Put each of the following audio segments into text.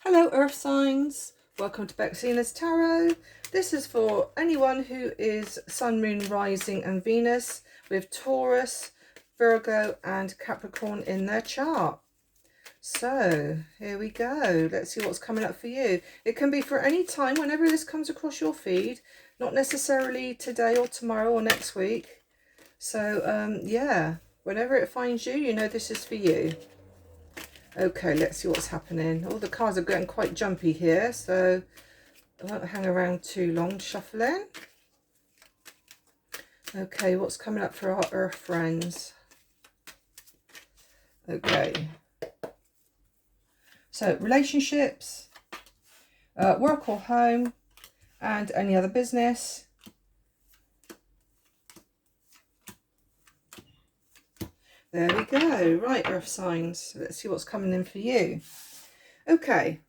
Hello Earth signs, welcome to Bexina's Tarot. This is for anyone who is Sun, Moon, Rising and Venus with Taurus, Virgo and Capricorn in their chart. So here we go. Let's see what's coming up for you. It can be for any time whenever this comes across your feed, not necessarily today or tomorrow or next week. So yeah, whenever it finds you, you know this is for you. Okay, let's see what's happening. All the cards are getting quite jumpy here, so I won't hang around too long shuffling. Okay, what's coming up for our Earth friends? Okay. So, relationships, work or home, and any other business. There we go. Right, Earth signs. Let's see what's coming in for you. Okay.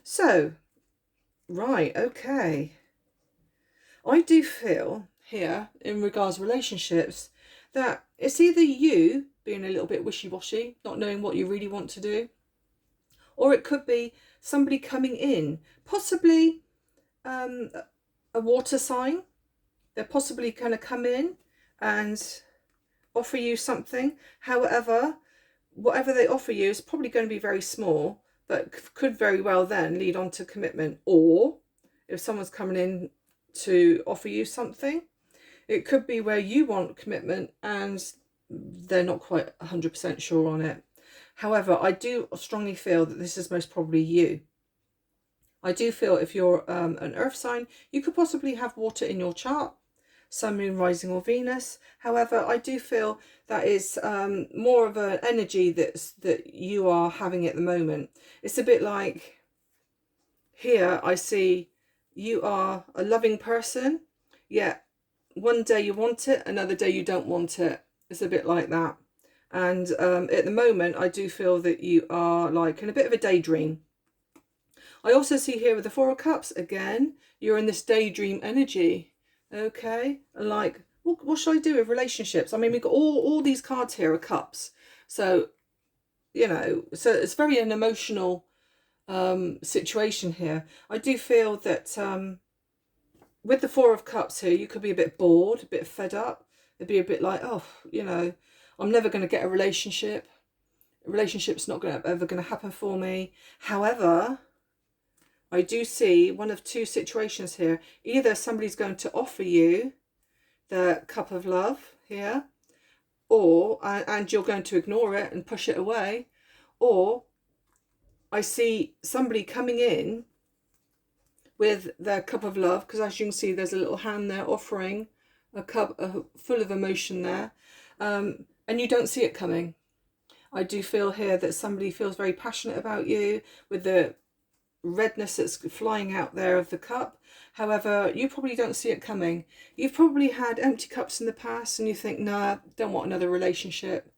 So, right, okay. I do feel here, in regards to relationships, that it's either you being a little bit wishy-washy, not knowing what you really want to do, or it could be somebody coming in, possibly a water sign. They're possibly going to come in and offer you something. However, whatever they offer you is probably going to be very small, but could very well then lead on to commitment. Or if someone's coming in to offer you something, it could be where you want commitment and they're not quite 100% sure on it. However, I do strongly feel that this is most probably you. I do feel if you're an earth sign, you could possibly have water in your chart, Sun, Moon, Rising or Venus. However, I do feel that is more of an energy that you are having at the moment. It's a bit like here I see you are a loving person, yet one day you want it, another day you don't want it. It's a bit like that. And at the moment, I do feel that you are like in a bit of a daydream. I also see here with the Four of Cups, again, you're in this daydream energy. Okay, and like, what should I do with relationships? I mean, we've got all these cards here are cups. So, you know, so it's very an emotional situation here. I do feel that with the Four of Cups here, you could be a bit bored, a bit fed up. It'd be a bit like, oh, you know, I'm never going to get a relationship. A relationship's not ever going to happen for me. However, I do see one of two situations here. Either somebody's going to offer you the cup of love here, or and you're going to ignore it and push it away, or I see somebody coming in with their cup of love, because as you can see there's a little hand there offering a cup full of emotion there, and you don't see it coming. I do feel here that somebody feels very passionate about you with the redness that's flying out there of the cup. However, you probably don't see it coming. You've probably had empty cups in the past and you think, nah, don't want another relationship.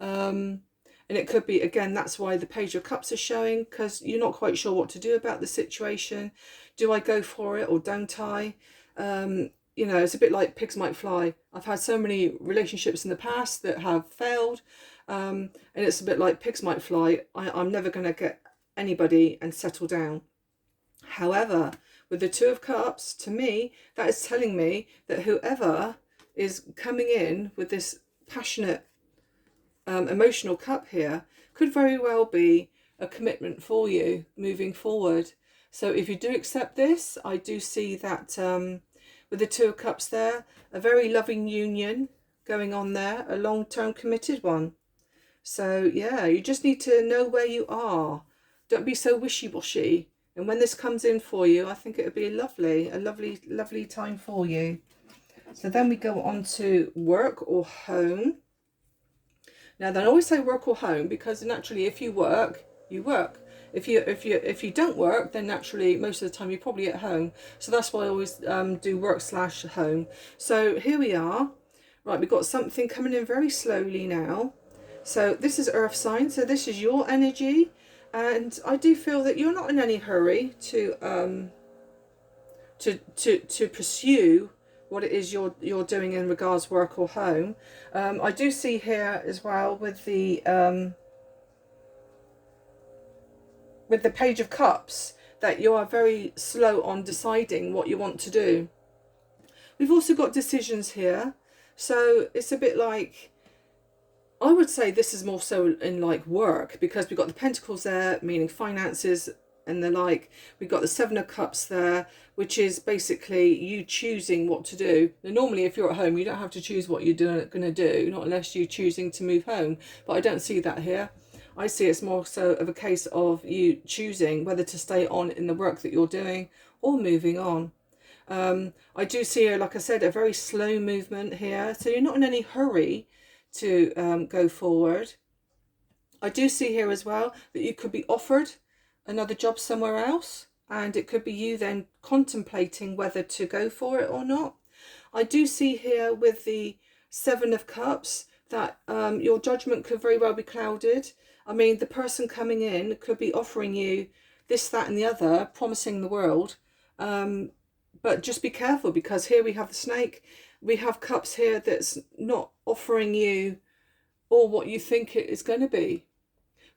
And it could be, again, that's why the Page of Cups is showing, because you're not quite sure what to do about the situation. Do I go for it or don't I? You know, it's a bit like pigs might fly. I've had so many relationships in the past that have failed, and it's a bit like pigs might fly. I'm never going to get anybody and settle down. However, with the Two of Cups, to me, that is telling me that whoever is coming in with this passionate, emotional cup here could very well be a commitment for you moving forward. So if you do accept this, I do see that with the Two of Cups there, a very loving union going on there, a long-term committed one. So yeah, you just need to know where you are. Don't be so wishy-washy. And when this comes in for you, I think it would be a lovely time for you. So then we go on to work or home. Now, they always say work or home because naturally, if you work, you work. If you don't work, then naturally, most of the time you're probably at home. So that's why I always do work/home. So here we are. Right, we've got something coming in very slowly now. So this is Earth sign. So this is your energy. And I do feel that you're not in any hurry to pursue what it is you're doing in regards work or home. I do see here as well with the with the Page of Cups, that you are very slow on deciding what you want to do. We've also got decisions here. So it's a bit like, I would say this is more so in like work, because we've got the Pentacles there, meaning finances and the like. We've got the Seven of Cups there, which is basically you choosing what to do. Now, normally if you're at home, you don't have to choose what you're going to do, not unless you're choosing to move home. But I don't see that here. I see it's more so of a case of you choosing whether to stay on in the work that you're doing or moving on. I do see, like I said, a very slow movement here. So you're not in any hurry to go forward. I do see here as well that you could be offered another job somewhere else, and it could be you then contemplating whether to go for it or not. I do see here with the Seven of Cups that your judgment could very well be clouded. I mean, the person coming in could be offering you this, that and the other, promising the world, but just be careful, because here we have the Snake. We have Cups here that's not offering you all what you think it is going to be.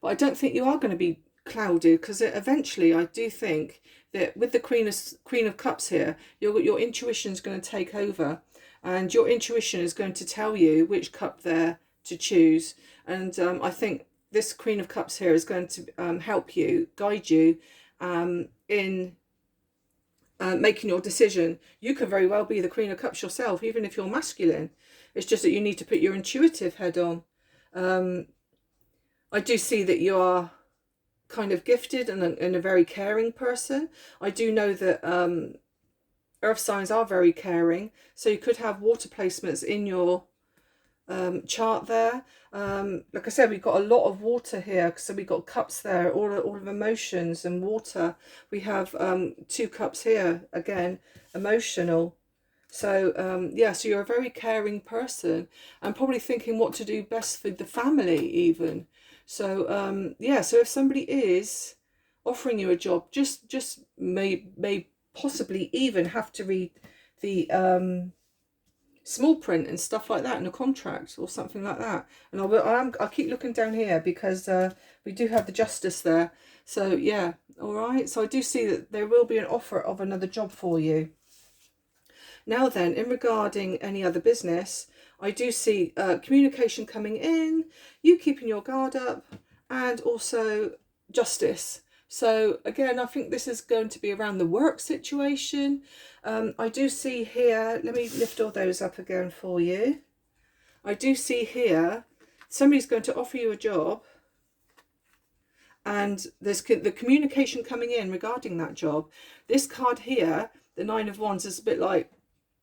But I don't think you are going to be clouded, because eventually I do think that with the Queen of Cups here, your intuition is going to take over, and your intuition is going to tell you which cup there to choose. And I think this Queen of Cups here is going to help you, guide you in making your decision. You could very well be the Queen of Cups yourself, even if you're masculine. It's just that you need to put your intuitive head on. I do see that you are kind of gifted and a very caring person. I do know that earth signs are very caring, so you could have water placements in your chart there. Like I said, we've got a lot of water here, so we've got cups there, all of emotions and water. We have two cups here, again, emotional. So yeah, so you're a very caring person, and probably thinking what to do best for the family even. So yeah, so if somebody is offering you a job, just may possibly even have to read the small print and stuff like that in a contract or something like that. And I'll keep looking down here, because we do have the Justice there. So yeah, all right. So I do see that there will be an offer of another job for you. Now then, in regarding any other business, I do see communication coming in, you keeping your guard up, and also Justice. So again, I think this is going to be around the work situation. I do see here, let me lift all those up again for you. I do see here, somebody's going to offer you a job, and there's the communication coming in regarding that job. This card here, the Nine of Wands, is a bit like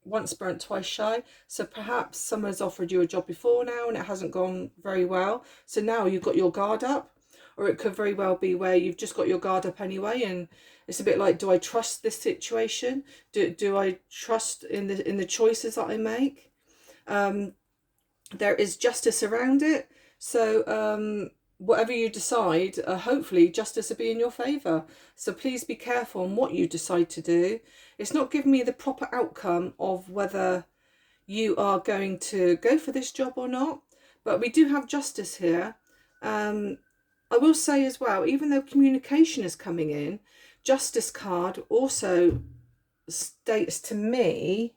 once burnt, twice shy. So perhaps someone's offered you a job before now and it hasn't gone very well. So now you've got your guard up, or it could very well be where you've just got your guard up anyway, and it's a bit like, do I trust this situation? Do I trust in the choices that I make? There is justice around it. So whatever you decide, hopefully justice will be in your favour. So please be careful on what you decide to do. It's not giving me the proper outcome of whether you are going to go for this job or not. But we do have justice here. I will say as well, even though communication is coming in, Justice card also states to me,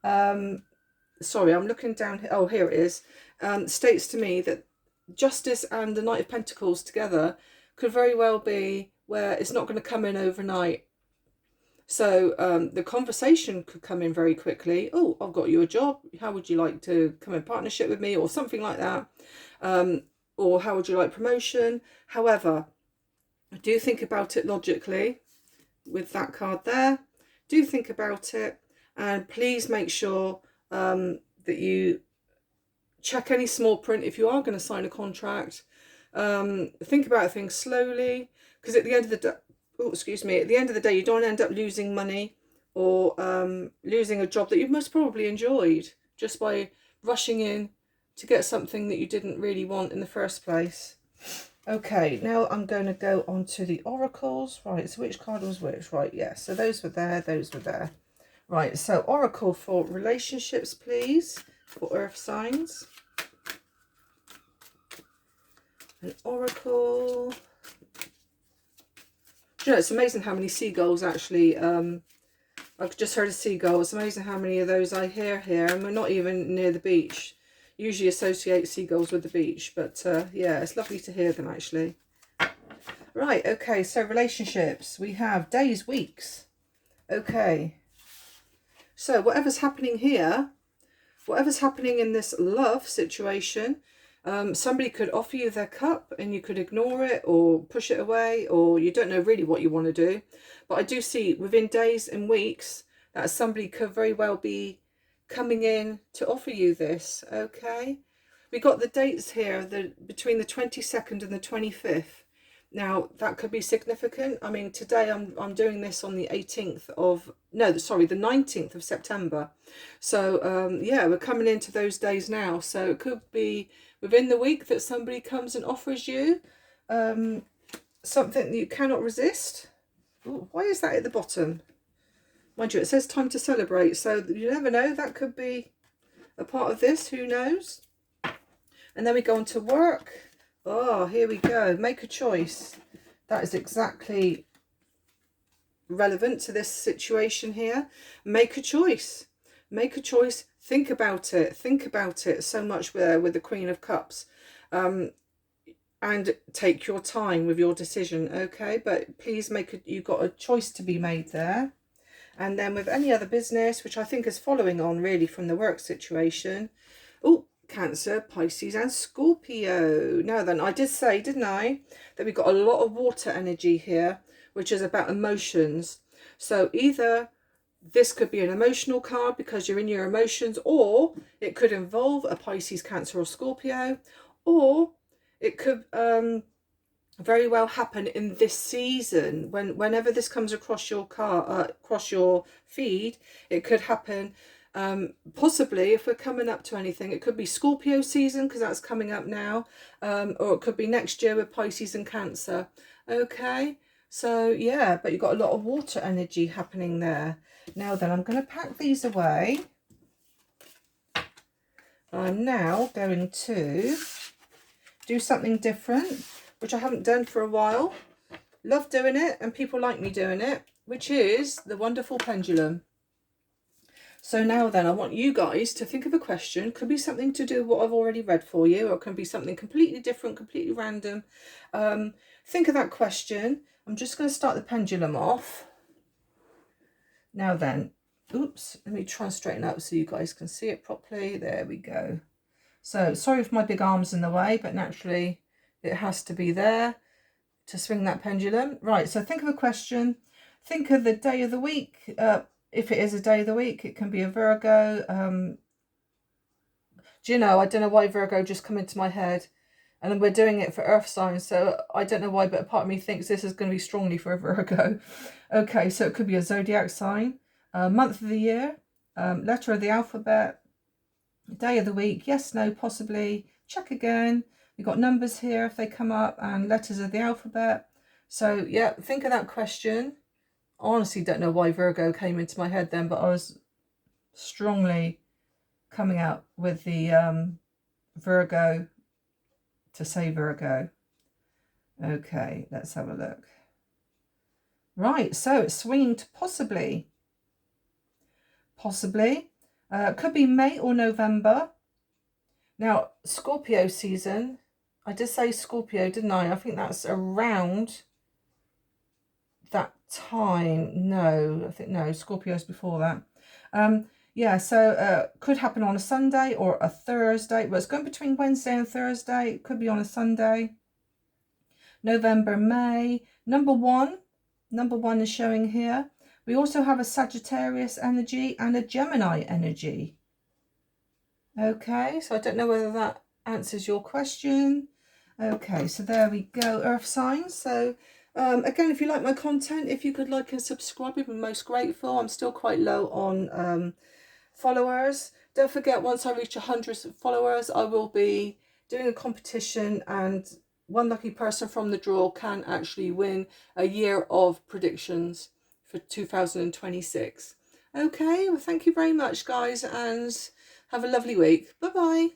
sorry, I'm looking down here. Oh, here it is. States to me that Justice and the Knight of Pentacles together could very well be where it's not going to come in overnight. So the conversation could come in very quickly. Oh, I've got you a job. How would you like to come in partnership with me, or something like that? Or how would you like promotion? However, do think about it logically with that card there. Do think about it, and please make sure that you check any small print if you are going to sign a contract. Think about things slowly, because at the end of the day, at the end of the day, you don't end up losing money or losing a job that you've most probably enjoyed just by rushing in to get something that you didn't really want in the first place. Okay, now I'm going to go on to the oracles. Right, so which card was which? Right, yeah, so those were there, those were there. Right, so oracle for relationships, please, for earth signs. An oracle You know, it's amazing how many seagulls actually, I've just heard a seagull. It's amazing how many of those I hear here, and we're not even near the beach. Usually associate seagulls with the beach, but yeah, it's lovely to hear them actually. Right, okay, so relationships. We have days, weeks. Okay. So whatever's happening here, whatever's happening in this love situation, somebody could offer you their cup and you could ignore it or push it away, or you don't know really what you want to do. But I do see within days and weeks that somebody could very well be coming in to offer you this. Okay, we got the dates here, between the 22nd and the 25th. Now that could be significant. I mean, today I'm doing this on the 18th of, no, sorry, the 19th of September. So yeah, we're coming into those days now. So it could be within the week that somebody comes and offers you something that you cannot resist. Ooh, why is that at the bottom? Mind you, it says time to celebrate. So you never know, that could be a part of this. Who knows? And then we go on to work. Oh, here we go. Make a choice. That is exactly relevant to this situation here. Make a choice. Make a choice. Think about it. Think about it so much with the Queen of Cups. And take your time with your decision, okay? But please you've got a choice to be made there. And then with any other business, which I think is following on really from the work situation. Oh, Cancer, Pisces and Scorpio. Now then, I did say, didn't I, that we've got a lot of water energy here, which is about emotions. So either this could be an emotional card because you're in your emotions, or it could involve a Pisces, Cancer or Scorpio, or it could very well happen in this season. Whenever this comes across your across your feed, it could happen. Possibly, if we're coming up to anything, it could be Scorpio season because that's coming up now, or it could be next year with Pisces and Cancer. Okay, so yeah, but you've got a lot of water energy happening there. Now then, I'm going to pack these away. I'm now going to do something different, which I haven't done for a while. Love doing it, and people like me doing it, which is the wonderful pendulum. So now then, I want you guys to think of a question. Could be something to do with what I've already read for you, or it can be something completely different, completely random. Think of that question. I'm just going to start the pendulum off. Now then, oops, let me try and straighten up so you guys can see it properly. There we go. So sorry if my big arm's in the way, but naturally it has to be there to swing that pendulum. Right, so think of a question. Think of the day of the week. If it is a day of the week, it can be a Virgo. Do you know, I don't know why Virgo just come into my head. And we're doing it for earth signs, so I don't know why, but a part of me thinks this is going to be strongly for a Virgo. Okay, so it could be a zodiac sign, month of the year, letter of the alphabet, day of the week, yes, no, possibly, check again. We've got numbers here if they come up, and letters of the alphabet. So yeah, think of that question. I honestly don't know why Virgo came into my head then, but I was strongly coming out with the Virgo, to say Virgo. Okay, let's have a look. Right, so it's swinging to possibly. Could be May or November. Now, Scorpio season. I did say Scorpio, didn't I? I think that's around that time. No, I think no, Scorpio's before that. Yeah, so could happen on a Sunday or a Thursday. Well, it's going between Wednesday and Thursday. It could be on a Sunday. November, May. Number one is showing here. We also have a Sagittarius energy and a Gemini energy. Okay, so I don't know whether that answers your question. Okay, so there we go, earth signs. So again, if you like my content, if you could like and subscribe, I'd be most grateful. I'm still quite low on followers. Don't forget, once I reach 100 followers, I will be doing a competition, and one lucky person from the draw can actually win a year of predictions for 2026. Okay, well, thank you very much, guys, and have a lovely week. Bye-bye.